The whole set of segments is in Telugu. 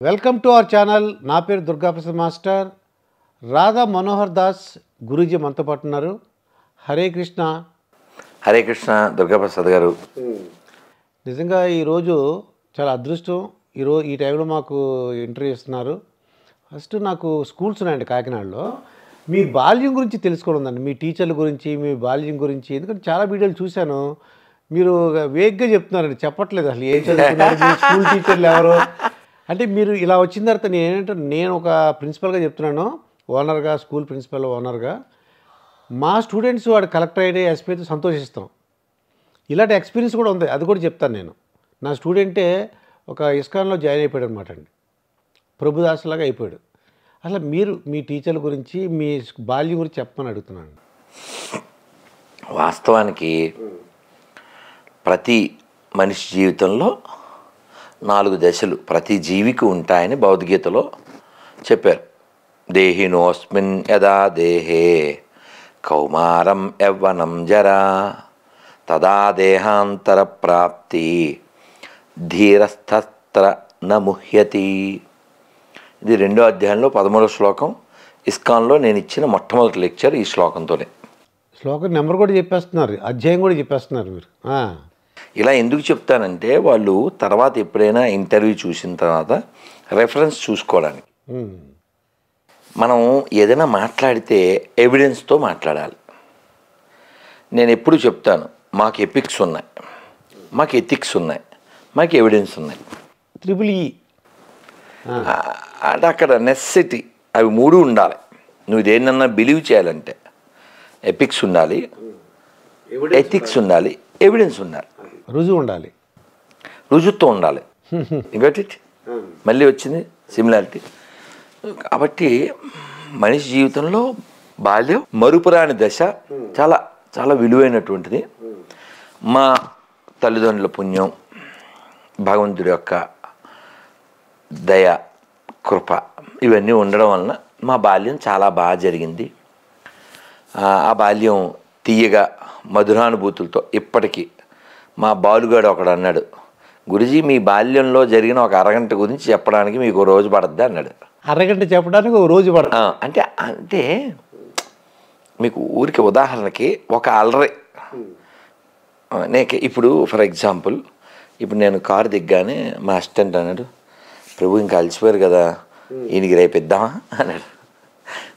Welcome to our channel. నా పేరు దుర్గాప్రసాద్ మాస్టర్. రాధా మనోహర్ దాస్ గురూజీ మనతో పాటు ఉన్నారు. హరే కృష్ణ. హరే కృష్ణ దుర్గాప్రసాద్ గారు. నిజంగా ఈరోజు చాలా అదృష్టం. ఈ టైంలో మాకు ఇంటర్వ్యూ ఇస్తున్నారు. ఫస్ట్ నాకు స్కూల్స్ ఉన్నాయండి కాకినాడలో. మీ బాల్యం గురించి తెలుసుకోవడం ఉందండి, మీ టీచర్ల గురించి, మీ బాల్యం గురించి. ఎందుకంటే చాలా వీడియోలు చూశాను, మీరు వేగ్గా చెప్తున్నారండి, చెప్పట్లేదు అసలు ఏం చదువుతున్నారు, మీ స్కూల్ టీచర్లు ఎవరు అంటే. మీరు ఇలా వచ్చిన తర్వాత నేను ఒక ప్రిన్సిపల్గా చెప్తున్నాను, ఓనర్గా, స్కూల్ ప్రిన్సిపల్ ఓనర్గా. మా స్టూడెంట్స్ వాడు కలెక్టర్ అయితే ఎస్పీ అయితే సంతోషిస్తాం. ఇలాంటి ఎక్స్పీరియన్స్ కూడా ఉంది, అది కూడా చెప్తాను నేను. నా స్టూడెంటే ఒక ఇస్కాన్లో జాయిన్ అయిపోయాడు అనమాట అండి, ప్రభుదాస్ లాగా అయిపోయాడు. అసలు మీరు మీ టీచర్ల గురించి, మీ బాల్యం గురించి చెప్పమని అడుగుతున్నాను. వాస్తవానికి ప్రతి మనిషి జీవితంలో 4 దశలు ప్రతి జీవికి ఉంటాయని భగవద్గీతలో చెప్పారు. దేహినోస్మిన్ యదా దేహే కౌమారం యవ్వనం జరా తదా దేహాంతర ప్రాప్తి ధీరస్థత్ర నముహ్యతి. ఇది 2వ అధ్యాయంలో 13వ శ్లోకం. ఇస్కాన్లో నేను ఇచ్చిన మొట్టమొదటి లెక్చర్ ఈ శ్లోకంతోనే. శ్లోకం నెంబర్ కూడా చెప్పేస్తున్నారు, అధ్యాయం కూడా చెప్పేస్తున్నారు మీరు. ఇలా ఎందుకు చెప్తానంటే, వాళ్ళు తర్వాత ఎప్పుడైనా ఇంటర్వ్యూ చూసిన తర్వాత రెఫరెన్స్ చూసుకోవడానికి. మనం ఏదైనా మాట్లాడితే ఎవిడెన్స్తో మాట్లాడాలి. నేను ఎప్పుడు చెప్తాను, మాకు ఎపిక్స్ ఉన్నాయి, మాకు ఎథిక్స్ ఉన్నాయి, మాకు ఎవిడెన్స్ ఉన్నాయి. EEE అంటే అక్కడ నెసెసిటీ అవి 3 ఉండాలి. నువ్వు దేన్నన్నా బిలీవ్ చేయాలంటే ఎపిక్స్ ఉండాలి, ఎథిక్స్ ఉండాలి, ఎవిడెన్స్ ఉండాలి, రుజువు ఉండాలి, రుజుత్వం ఉండాలి. ఇట్ మళ్ళీ వచ్చింది సిమిలారిటీ. కాబట్టి మనిషి జీవితంలో బాల్యం మరుపురాని దశ, చాలా చాలా విలువైనటువంటిది. మా తల్లిదండ్రుల పుణ్యం, భగవంతుడి యొక్క దయ, కృప ఇవన్నీ ఉండడం వలన మా బాల్యం చాలా బాగా జరిగింది. ఆ బాల్యం తీయగా మధురానుభూతులతో ఇప్పటికీ. మా బాలుగాడు ఒకడు అన్నాడు, గురుజీ మీ బాల్యంలో జరిగిన ఒక అరగంట గురించి చెప్పడానికి మీకు రోజు పడుద్ది అన్నాడు. అరగంట చెప్పడానికి ఒక రోజు పడుతుంది అంటే అంటే మీకు ఊరికి ఉదాహరణకి ఒక అలరి. ఇప్పుడు ఫర్ ఎగ్జాంపుల్, ఇప్పుడు నేను కారు దిగ్గానే మా అసిస్టెంట్ అన్నాడు, ప్రభు ఇంకా అలసిపోయారు కదా, ఈయనకి రేపు ఇద్దామా అన్నాడు.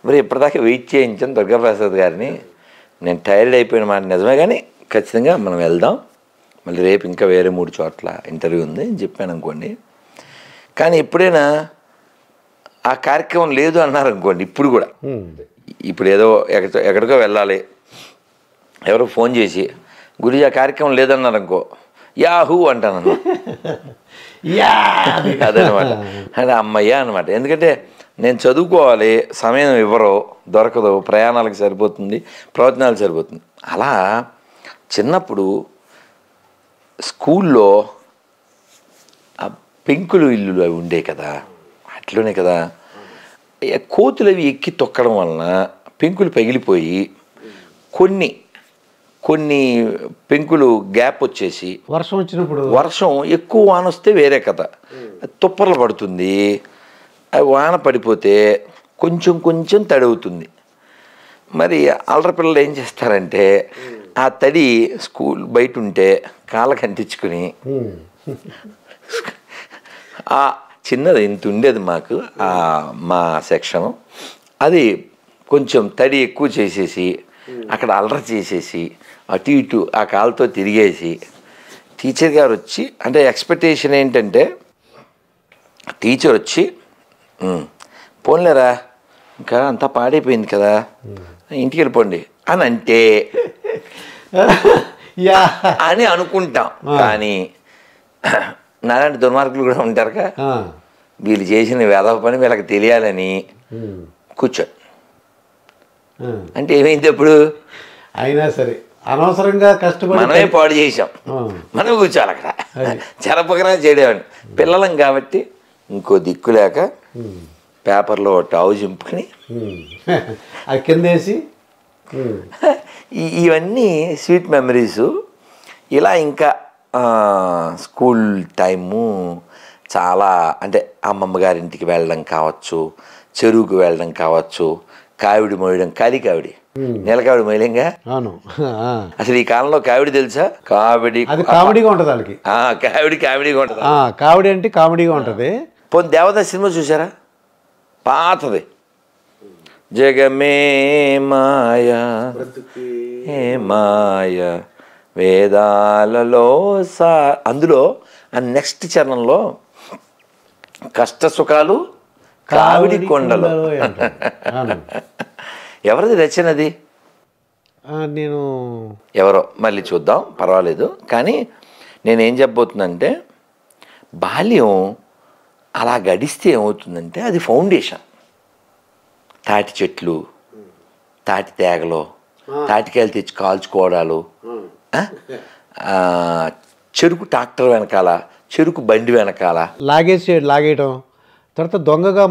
మరి ఇప్పటిదాకా వెయిట్ చేయించాను దుర్గాప్రసాద్ గారిని. నేను టైర్డ్ అయిపోయిన మాట నిజమే, కానీ ఖచ్చితంగా మనం వెళ్దాం, మళ్ళీ రేపు ఇంకా వేరే 3 చోట్ల ఇంటర్వ్యూ ఉంది అని చెప్పాను అనుకోండి. కానీ ఎప్పుడైనా ఆ కార్యక్రమం లేదు అన్నారు అనుకోండి, ఇప్పుడు కూడా, ఇప్పుడు ఏదో ఎక్కడికో వెళ్ళాలి, ఎవరో ఫోన్ చేసి గురుజీ ఆ కార్యక్రమం లేదన్నారు అనుకో, యాహూ అంటాను. అదనమాట, అంటే అమ్మయ్య అనమాట. ఎందుకంటే నేను చదువుకోవాలి, సమయం దొరకదు, ప్రయాణాలకు సరిపోతుంది, ప్రవచనాలు సరిపోతుంది. అలా చిన్నప్పుడు స్కూల్లో ఆ పెంకులు ఇల్లులు అవి ఉండే కదా, అట్లనే కదా, కోతులు అవి ఎక్కి తొక్కడం వలన పెంకులు పగిలిపోయి కొన్ని పెంకులు గ్యాప్ వచ్చేసి, వర్షం వచ్చినప్పుడు, వర్షం ఎక్కువ వాన వస్తే వేరే కథ, తుప్పర్లు పడుతుంది. వాన పడిపోతే కొంచెం కొంచెం తడి అవుతుంది. మరి అల్లరి పిల్లలు ఏం చేస్తారంటే, ఆ తడి స్కూల్ బయట ఉంటే కాళ్ళకి అంటించుకుని, ఆ చిన్నది ఇంత ఉండేది మాకు మా సెక్షను, అది కొంచెం తడి ఎక్కువ చేసేసి అక్కడ అల్లరి చేసేసి అటు ఇటు ఆ కాళ్ళతో తిరిగేసి, టీచర్ గారు వచ్చి, అంటే ఎక్స్పెక్టేషన్ ఏంటంటే టీచర్ వచ్చి, పోన్లేరా ఇంకా అంతా పాడైపోయింది కదా, ఇంటికి వెళ్ళిపోండి అని అంటే అని అనుకుంటాం. కానీ నాలాంటి దుర్మార్గులు కూడా ఉంటారుగా, వీళ్ళు చేసిన వేదవ పని వీళ్ళకి తెలియాలని కూర్చోండి అంటే ఏమైంది అప్పుడు? అయినా సరే అనవసరంగా కష్టపడి మనమే పాడు చేసాం, మనం కూర్చోాలి అక్కడ, జరపకరా చేయడేవాడిని. పిల్లలం కాబట్టి ఇంకో దిక్కు లేక పేపర్లో టావు చింపుకొని అది కిందేసి, ఇవన్నీ స్వీట్ మెమరీసు. ఇలా ఇంకా స్కూల్ టైము చాలా, అంటే అమ్మమ్మ గారింటికి వెళ్ళడం కావచ్చు, చెరువుకు వెళ్ళడం కావచ్చు, కావిడి మోయడం, కాది కావిడి, నీలకావిడి మోయలేంగా. అవును. అసలు ఈ కాలంలో కావిడి తెలుసా? కావిడి అది కామెడీగా ఉంటుంది వాళ్ళకి. కావిడిగా ఉంటుంది. కామెడీ అంటే కామెడీగా ఉంటుంది. పోనీ దేవదాస్ సినిమా చూసారా? పాతది. జగమే మాయ ఏ మాయ వేదాలలో అందులో ఆ నెక్స్ట్ చరణంలో కష్ట సుఖాలు కావిడి కొండలు. ఎవరిది రచనది? నేను ఎవరో మళ్ళీ చూద్దాం, పర్వాలేదు. కానీ నేనేం చెప్పబోతుందంటే, బాల్యం అలా గడిస్తే ఏమవుతుందంటే అది ఫౌండేషన్. తాటి చెట్లు, తాటి తేగలు, తాటికాయలు తెచ్చి కాల్చుకోవడాలు, చెరుకు ట్రాక్టర్ వెనకాల, చెరుకు బండి వెనకాల లాగేయటం, తర్వాత దొంగగా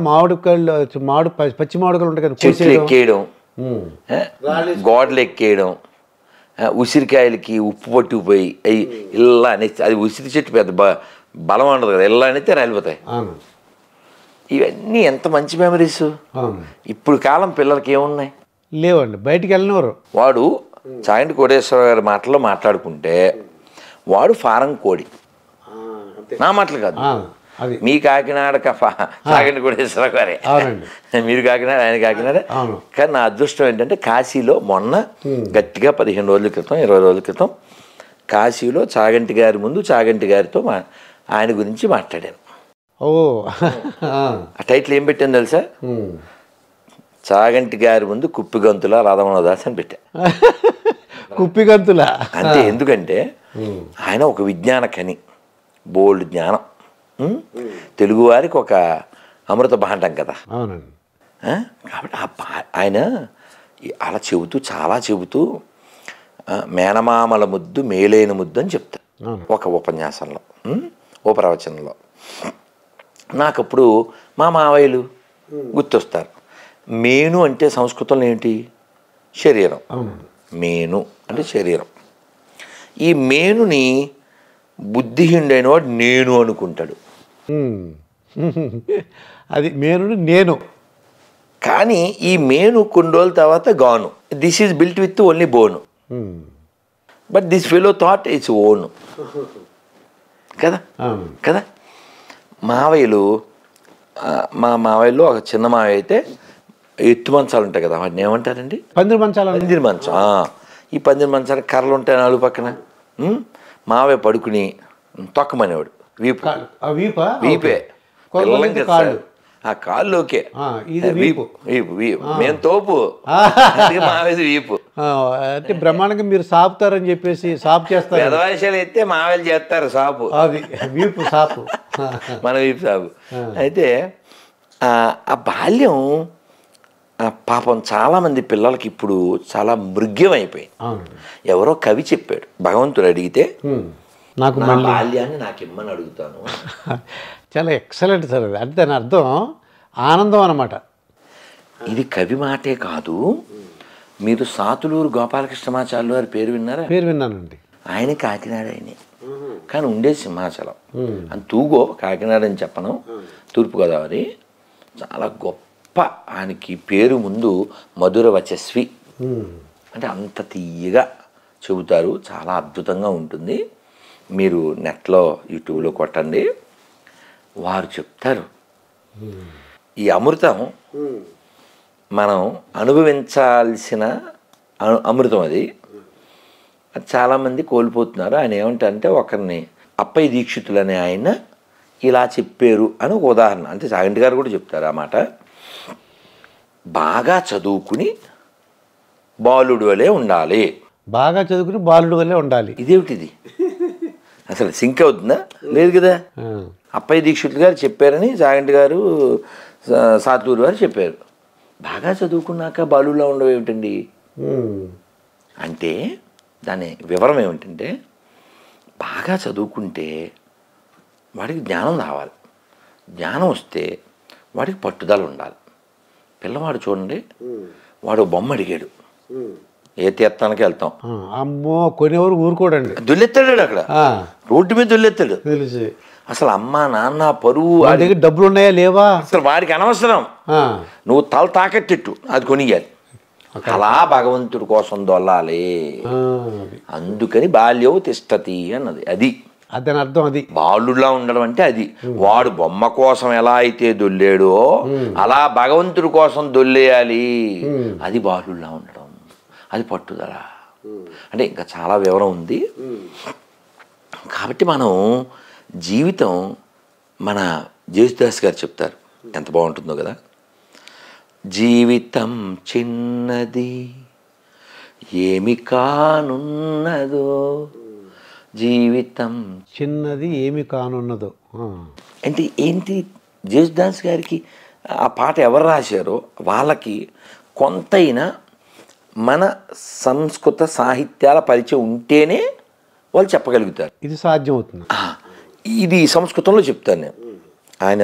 పచ్చి మామిడికాయలు ఉంటాయి కదా, చెట్లు ఎక్కేయడం, గోడలు ఎక్కేయడం, ఉసిరికాయలకి ఉప్పు పట్టుకుపోయి అవి ఇలా అనేసి, అది ఉసిరి చెట్టు పెద్ద బలం ఉండదు కదా, ఇలా అనేస్తే రాలిపోతాయి. ఇవన్నీ ఎంత మంచి మెమరీస్. ఇప్పుడు కాలం పిల్లలకి ఏమున్నాయి? లేవండి, బయటికి వెళ్ళినవారు. వాడు చాగంటి కోటేశ్వర గారి మాటల్లో మాట్లాడుకుంటే వాడు ఫారం కోడి, నా మాటలు కాదు. మీ కాకినాడ చాగంటి కోటేశ్వర గారే, మీరు కాకినాడ, ఆయన కాకినాడ. కానీ నా అదృష్టం ఏంటంటే కాశీలో మొన్న గట్టిగా 15 రోజుల క్రితం 20 రోజుల క్రితం కాశీలో చాగంటి గారి ముందు చాగంటి గారితో ఆయన గురించి మాట్లాడాను. ఆ టైటిల్ ఏం పెట్టాను తెలుసా? చాగంటి గారి ముందు కుప్పిగంతుల రాధమోహనదాస్ అని పెట్టా. కుప్పిగంతుల అంతే. ఎందుకంటే ఆయన ఒక విజ్ఞాన కని, బోల్డ్ జ్ఞానం, తెలుగువారికి ఒక అమృత భాండం కదా. కాబట్టి ఆయన అలా చెబుతూ, చాలా చెబుతూ మేనమామల ముద్దు మేలైన ముద్దు అని చెప్తారు ఒక ఉపన్యాసంలో, ఓ ప్రవచనంలో. నాకప్పుడు మా మావయ్యలు గుర్తొస్తారు. మేను అంటే సంస్కృతంలో ఏంటి? శరీరం. మేను అంటే శరీరం. ఈ మేనుని బుద్ధిహీనుడైన వాడు నేను అనుకుంటాడు. అది మేను నేను. కానీ ఈ మేను కొన్ని రోజుల తర్వాత గాను. This is built with only bone, but this fellow thought it's own కదా. కదా. మావయ్యలు, మా మావయ్యలో ఒక చిన్న మావయ్య అయితే ఎత్తు మంచాలు ఉంటాయి కదా, వాటిని ఏమంటారండి? పందిరి మంచాలు. పందిరి మంచం. ఈ పందిరి మంచానికి కర్రలు ఉంటాయి నాలుగు పక్కన. మావయ్య పడుకుని తొక్కమనేవాడు. వీపే ఆ కాళ్ళలోకే వీపు. మేము తోపు, మావేది వీపు. అంటే బ్రహ్మాండంగా మీరు సాపుతారని చెప్పేసి సాపు చేస్తారు. పెదవాయిషాలు ఎత్తే మావేలు చేస్తారు సాపు, అది వీపు సాపు, మన వీపు సాపు. అయితే ఆ బాల్యం పాపం చాలామంది పిల్లలకి ఇప్పుడు చాలా మృగ్యం అయిపోయింది. ఎవరో కవి చెప్పాడు, భగవంతుడు అడిగితే నాకు బాల్యాన్ని నాకు ఇమ్మని అడుగుతాను. చాలా ఎక్సలెంట్ సార్ అది. అంటే దాని అర్థం ఆనందం అన్నమాట. ఇది కవి మాటే కాదు. మీరు సాతులూరు గోపాలకృష్ణమాచార్యులు గారి పేరు విన్నారా? పేరు విన్నానండి. ఆయన కాకినాడ ఆయనే, కానీ ఉండే సింహాచలం. అని తూగో కాకినాడ అని చెప్పను, తూర్పుగోదావరి. చాలా గొప్ప, ఆయనకి పేరు ముందు మధుర వచస్వి. అంటే అంత తీయగా చెబుతారు, చాలా అద్భుతంగా ఉంటుంది. మీరు నెట్లో యూట్యూబ్లో కొట్టండి, వారు చెప్తారు. ఈ అమృతం మనం అనుభవించాల్సిన అమృతం, అది చాలామంది కోల్పోతున్నారు. ఆయన ఏమంటారంటే, ఒకరిని అప్పయ్య దీక్షితులు అనే ఆయన ఇలా చెప్పారు అని ఒక ఉదాహరణ. అంటే చాగంటి గారు కూడా చెప్తారు ఆ మాట. బాగా చదువుకుని బాలుడు వలె ఉండాలి. బాగా చదువుకుని బాలుడు వలె ఉండాలి. ఇదేమిటిది? అసలు సింక్ అవుతుందా? లేదు కదా. అప్పయ్య దీక్షితులు గారు చెప్పారని చాగంటి గారు, సాతులూరు గారు చెప్పారు. బాగా చదువుకున్నాక బాలులా ఉండవు ఏమిటండి అంటే, దాని వివరం ఏమిటంటే, బాగా చదువుకుంటే వాడికి జ్ఞానం రావాలి. జ్ఞానం వస్తే వాడికి పట్టుదల ఉండాలి. పిల్లవాడు చూడండి, వాడు బొమ్మ అడిగాడు, ఏ తీర్థానికి వెళ్తాం, అమ్మో కొనేవారు ఊరుకోడండి. దుల్లెత్తాడు అక్కడ, రోడ్డు మీద దుల్లెత్తాడు. తెలిసి అసలు అమ్మ నాన్న పరువు వాళ్ళ దగ్గర డబ్బులు ఉన్నాయా లేవా అసలు వాడికి అనవసరం. నువ్వు తల తాకెట్టిట్టు అది కొనియాలి. అలా భగవంతుడి కోసం దొల్లాలి. అందుకని బాల్యవు తిష్టతి అన్నది. అది దాని అర్థం. అది బాలుడిలా ఉండడం అంటే అది. వాడు బొమ్మ కోసం ఎలా అయితే దొల్లేడో అలా భగవంతుడి కోసం దొల్లేయాలి. అది బాలుడిలా ఉండడం, అది పట్టుదల. అంటే ఇంకా చాలా వివరం ఉంది. కాబట్టి మనం జీవితం, మన జేసుదాస్ గారు చెప్తారు, ఎంత బాగుంటుందో కదా. జీవితం చిన్నది ఏమి కానున్నదో, జీవితం చిన్నది ఏమి కానున్నదో అంటే ఏంటి? జేసుదాస్ గారికి ఆ పాట ఎవరు రాశారో వాళ్ళకి కొంతైనా మన సంస్కృత సాహిత్యాల పరిచయం ఉంటేనే వాళ్ళు చెప్పగలుగుతారు. ఇది సాధ్యం అవుతుంది. ఇది సంస్కృతంలో చెప్తాను నేను. ఆయన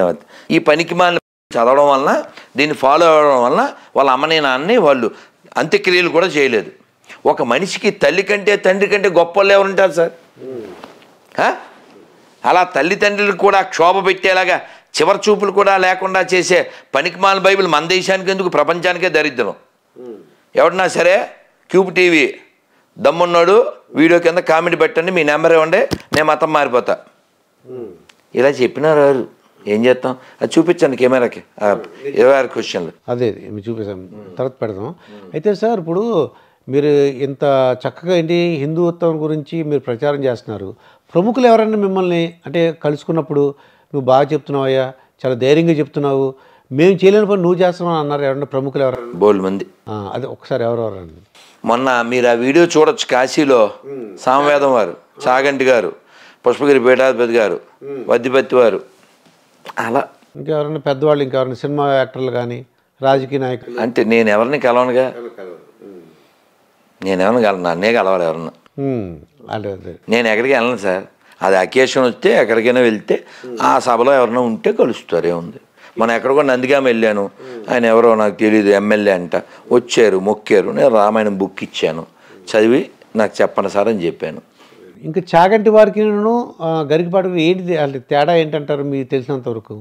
ఈ పనికి మాలిన చదవడం వలన, దీన్ని ఫాలో అవ్వడం వలన వాళ్ళ అమ్మని నాన్నని వాళ్ళు అంత్యక్రియలు కూడా చేయలేదు. ఒక మనిషికి తల్లి కంటే తండ్రి కంటే గొప్ప వాళ్ళు ఎవరుంటారు సార్? అలా తల్లిదండ్రులకు కూడా క్షోభ పెట్టేలాగా చివరి చూపులు కూడా లేకుండా చేసే పనికిమాల బైబిల్ మన దేశానికి ఎందుకు, ప్రపంచానికే దరిద్రం. ఎవడన్నా సరే క్యూబ్ టీవీ దమ్మున్నాడు వీడియో కింద కామెంట్ పెట్టండి, మీ నెంబర్ ఇవ్వండి, నేను మతం మారిపోతా. ఇలా చెప్పినారు. ఏం చేస్తాం? అది చూపించండి కెమెరాకి 26 క్వశ్చన్లు. అదే మేము చూపిస్తాం, తర్వాత పెడదాం. అయితే సార్ ఇప్పుడు మీరు ఇంత చక్కగా ఏంటి హిందుత్వం గురించి మీరు ప్రచారం చేస్తున్నారు. ప్రముఖులు ఎవరైనా మిమ్మల్ని అంటే కలుసుకున్నప్పుడు నువ్వు బాగా చెప్తున్నావయ్యా, చాలా ధైర్యంగా చెప్తున్నావు, మేము చేయలేని పని నువ్వు చేస్తున్నావు అన్నారు ఎవరన్నా ప్రముఖులు ఎవరైనా? బోల్ మంది. అదే ఒకసారి ఎవరెవరండి? మొన్న మీరు ఆ వీడియో చూడొచ్చు, కాశీలో సామవేదం వారు, చాగంటి గారు, పుష్పగిరి పీఠాధిపతి గారు, వద్దిపత్తి వారు, అలా ఇంకెవరైనా పెద్దవాళ్ళు, ఇంకెవరైనా సినిమా యాక్టర్లు కానీ రాజకీయ నాయకులు? అంటే నేను ఎవరిని కలవనుగా, నేను ఎవరిని కలవను, నన్నే కలవాలి ఎవరన్నా. అదే అదే నేను ఎక్కడికి వెళ్ళను సార్. అది అకేషన్ వస్తే ఎక్కడికైనా వెళ్తే ఆ సభలో ఎవరైనా ఉంటే కలుస్తారు. ఏముంది, మనం ఎక్కడికో నందిగామ వెళ్ళాను, ఆయన ఎవరో నాకు తెలియదు ఎమ్మెల్యే అంట, వచ్చారు మొక్కారు, నేను రామాయణం బుక్ ఇచ్చాను, చదివి నాకు చెప్పండి సార్ అని చెప్పాను. ఇంకా చాగంటి వారికి గరికపాటికి ఏంటి అంటే తేడా ఏంటంటారు మీకు తెలిసినంత వరకు?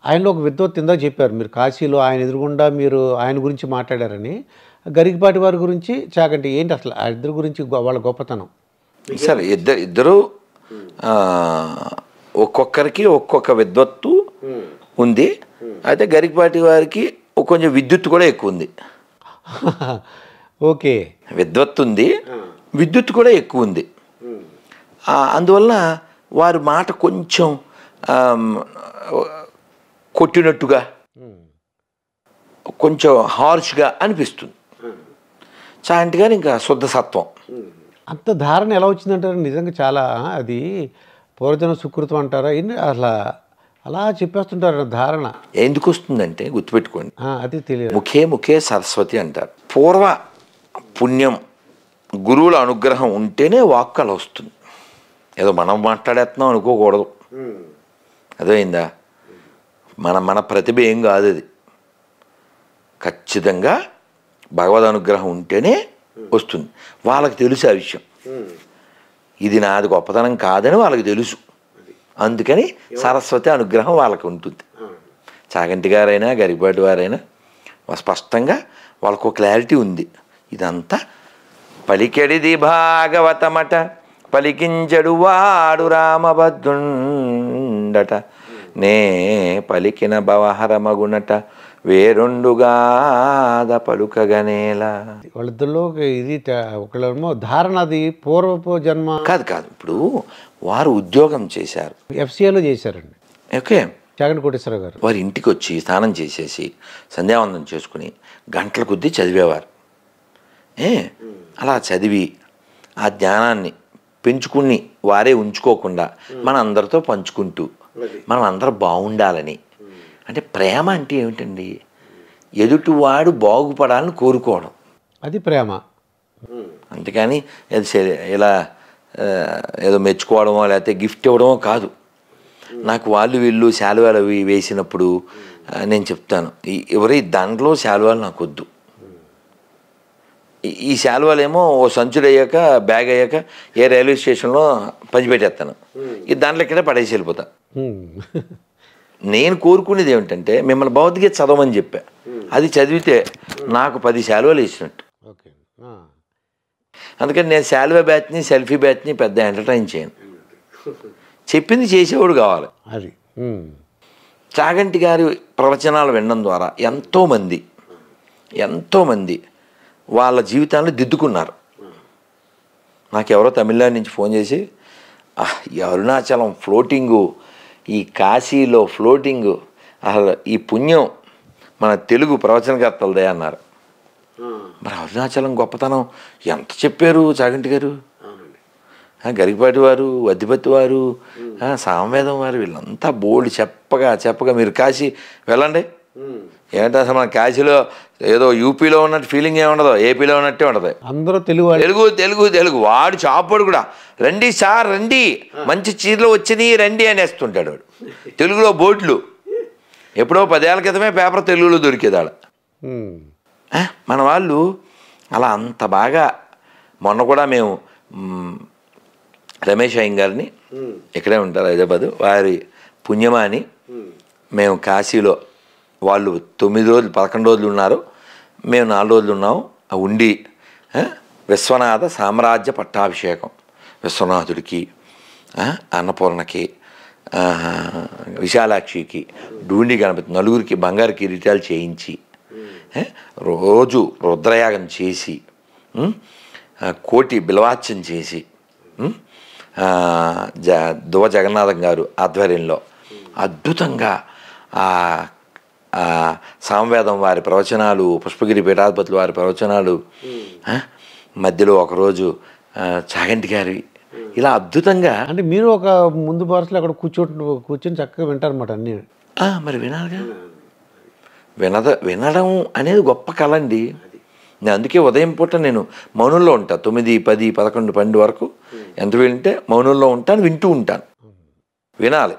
ఆయనలో ఒక విద్వత్ ఇందాక చెప్పారు మీరు, కాశీలో ఆయన ఎదురుగుండా మీరు ఆయన గురించి మాట్లాడారని. గరికపాటి వారి గురించి చాగంటి ఏంటి అసలు ఆ ఇద్దరు గురించి వాళ్ళ గొప్పతనం? సార్ ఇద్దరు ఒక్కొక్కరికి ఒక్కొక్క విద్వత్తు ఉంది. అయితే గరికపాటి వారికి కొంచెం విద్యుత్ కూడా ఎక్కువ ఉంది. ఓకే, విద్వత్తు ఉంది, విద్యుత్ కూడా ఎక్కువ ఉంది. అందువల్ల వారి మాట కొంచెం కొట్టినట్టుగా, కొంచెం హార్ష్గా అనిపిస్తుంది. చాగంటి గారు ఇంకా శుద్ధ సత్వం. అంత ధారణ ఎలా వచ్చిందంటారు? నిజంగా చాలా అది పూర్వజన సుకృతం అంటారా? అసలు అలా చెప్పేస్తుంటారు ధారణ. ఎందుకు వస్తుందంటే గుర్తుపెట్టుకోండి, అది తెలియదు. ముఖే ముఖే సరస్వతి అంటారు. పూర్వ పుణ్యం, గురువుల అనుగ్రహం ఉంటేనే వాక్కు అలా వస్తుంది. ఏదో మనం మాట్లాడేస్తున్నాం అనుకోకూడదు. అర్థమైందా? మన ప్రతిభ ఏం కాదు అది. ఖచ్చితంగా భగవద్ అనుగ్రహం ఉంటేనే వస్తుంది. వాళ్ళకి తెలుసు ఆ విషయం. ఇది నాది గొప్పతనం కాదని వాళ్ళకి తెలుసు. అందుకని సరస్వతి అనుగ్రహం వాళ్ళకి ఉంటుంది. చాగంటి గారైనా గరికపాటి వారైనా స్పష్టంగా వాళ్ళకు క్లారిటీ ఉంది. ఇదంతా పలికెడిది భాగవతమట, పలికించడు వాడు రామభద్రుండట, నే పలికిన భవహరమగునట, వేరొండుగాద పలుకగనేలా. వాళ్ళిద్దరిలో ఇది ఒకళ్ళేమో ధారణ, అది పూర్వపు జన్మ కాదు. ఇప్పుడు వారు ఉద్యోగం చేశారు, ఎఫ్సిఏలో చేశారండి. ఓకే, చాగంటి కోటేశ్వరరావు గారు వారి ఇంటికి వచ్చి స్నానం చేసేసి సంధ్యావందనం చేసుకుని గంటల కొద్దీ చదివేవారు. అలా చదివి ఆ జ్ఞానాన్ని పెంచుకుని వారే ఉంచుకోకుండా మన అందరితో పంచుకుంటూ మనం అందరూ బాగుండాలని. అంటే ప్రేమ అంటే ఏమిటండి? ఎదుటివాడు బాగుపడాలని కోరుకోవడం, అది ప్రేమ. అంతేకాని ఇలా ఏదో మెచ్చుకోవడమో లేకపోతే గిఫ్ట్ ఇవ్వడమో కాదు. నాకు వాళ్ళు వీళ్ళు శాలువాలు అవి వేసినప్పుడు నేను చెప్తాను, ఎవరి దాంట్లో శాలువాలు నాకు వద్దు, ఈ శాలువాలేమో ఓ సంచుడు అయ్యాక బ్యాగ్ అయ్యాక ఏ రైల్వే స్టేషన్లో పంచిపెట్టేస్తాను. ఇది దాంట్లో ఇక్కడే పడేసి వెళ్ళిపోతా. నేను కోరుకునేది ఏమిటంటే మిమ్మల్ని భౌతిక చదవమని చెప్పా. అది చదివితే నాకు 10 శాలువాలు వేసినట్టు. ఓకే. అందుకని నేను శాలువా బ్యాచ్ని సెల్ఫీ బ్యాచ్ని పెద్ద ఎంటర్టైన్ చేయను. చెప్పింది చేసేవాడు కావాలి. అది చాగంటి గారి ప్రవచనాలు వినడం ద్వారా ఎంతోమంది వాళ్ళ జీవితాన్ని దిద్దుకున్నారు. నాకెవరో తమిళనాడు నుంచి ఫోన్ చేసి ఈ అరుణాచలం ఫ్లోటింగు, ఈ కాశీలో ఫ్లోటింగు, అసలు ఈ పుణ్యం మన తెలుగు ప్రవచనకర్తలదే అన్నారు. మరి అరుణాచలం గొప్పతనం ఎంత చెప్పారు చాగంటి గారు, గరికపాటి వారు, వద్దిపత్తి వారు, సామవేదం వారు, వీళ్ళంతా బోల్డ్ చెప్పగా మీరు కాశీ వెళ్ళండి. ఏంటంటే అసలు మన కాశీలో ఏదో యూపీలో ఉన్నట్టు ఫీలింగ్ ఏముండదు, ఏపీలో ఉన్నట్టే ఉండదు. అందరూ తెలుగు తెలుగు వాడు చాపడు కూడా రండి సార్ రండి, మంచి చీరలు వచ్చినాయి రండి అనేస్తుంటాడు వాడు. తెలుగులో బోర్డులు ఎప్పుడో 10 ఏళ్ల క్రితమే పేపర్ తెలుగులో దొరికేది ఆడ. మన వాళ్ళు అలా అంత బాగా. మొన్న కూడా మేము రమేష్ అయ్యంగారిని ఇక్కడే ఉంటారు హైదరాబాదు, వారి పుణ్యమాని మేము కాశీలో, వాళ్ళు 9 రోజులు 11 రోజులు ఉన్నారు, మేము 4 రోజులు ఉన్నాము. ఉండి విశ్వనాథ సామ్రాజ్య పట్టాభిషేకం విశ్వనాథుడికి, అన్నపూర్ణకి, విశాలాక్షికి, డూండి గణపతి నలుగురికి బంగారు కిరీటాలు చేయించి రోజు రుద్రయాగం చేసి కోటి బిలవాచ్యం చేసి దువ జగన్నాథం గారు ఆధ్వర్యంలో అద్భుతంగా సామవేదం వారి ప్రవచనాలు, పుష్పగిరి పీఠాధిపతులు వారి ప్రవచనాలు, మధ్యలో ఒకరోజు చాగంటి గారి, ఇలా అద్భుతంగా. అంటే మీరు ఒక ముందు వరుసలో అక్కడ కూర్చొని చక్కగా వింటారన్నమాట అన్నీ. మరి వినాలిగా. వినడం అనేది గొప్ప కళ అండి. నేను అందుకే ఉదయం పూట నేను మౌనంలో ఉంటాను. 9, 10, 11, 12 వరకు ఎంత వింటే మౌనంలో ఉంటాను, వింటూ ఉంటాను. వినాలి.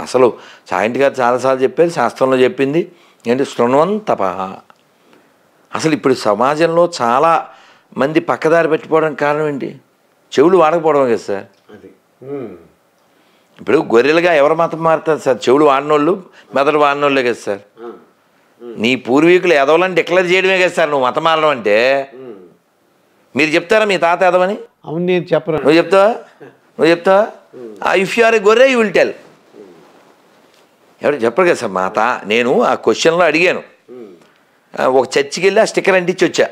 అసలు చాగంటి గారు చాలాసార్లు చెప్పారు, శాస్త్రంలో చెప్పింది ఏంటి, శృణ్వం తపః. అసలు ఇప్పుడు సమాజంలో చాలా మంది పక్కదారి పెట్టిపోవడానికి కారణం ఏంటి? చెవులు వాడకపోవడం కదా సార్. ఇప్పుడు గొర్రెలుగా ఎవరు మతం మారుతారు సార్? చెవులు వాడినోళ్ళు, మెదడు వాడినోళ్ళే కదా సార్. నీ పూర్వీకులు ఎదవలని డిక్లేర్ చేయడమే కదా సార్ నువ్వు మతం మారడం అంటే. మీరు చెప్తారా మీ తాత ఎదవని? అవును, నేను చెప్పను. నువ్వు చెప్తావా? ఇఫ్ యు ఆర్ ఏ గొర్రె యూ విల్ టెల్. ఎవరు చెప్పరు కదా సార్. నేను ఆ క్వశ్చన్లో అడిగాను. ఒక చర్చికి వెళ్ళి ఆ స్టిక్కర్ అంటించి వచ్చా.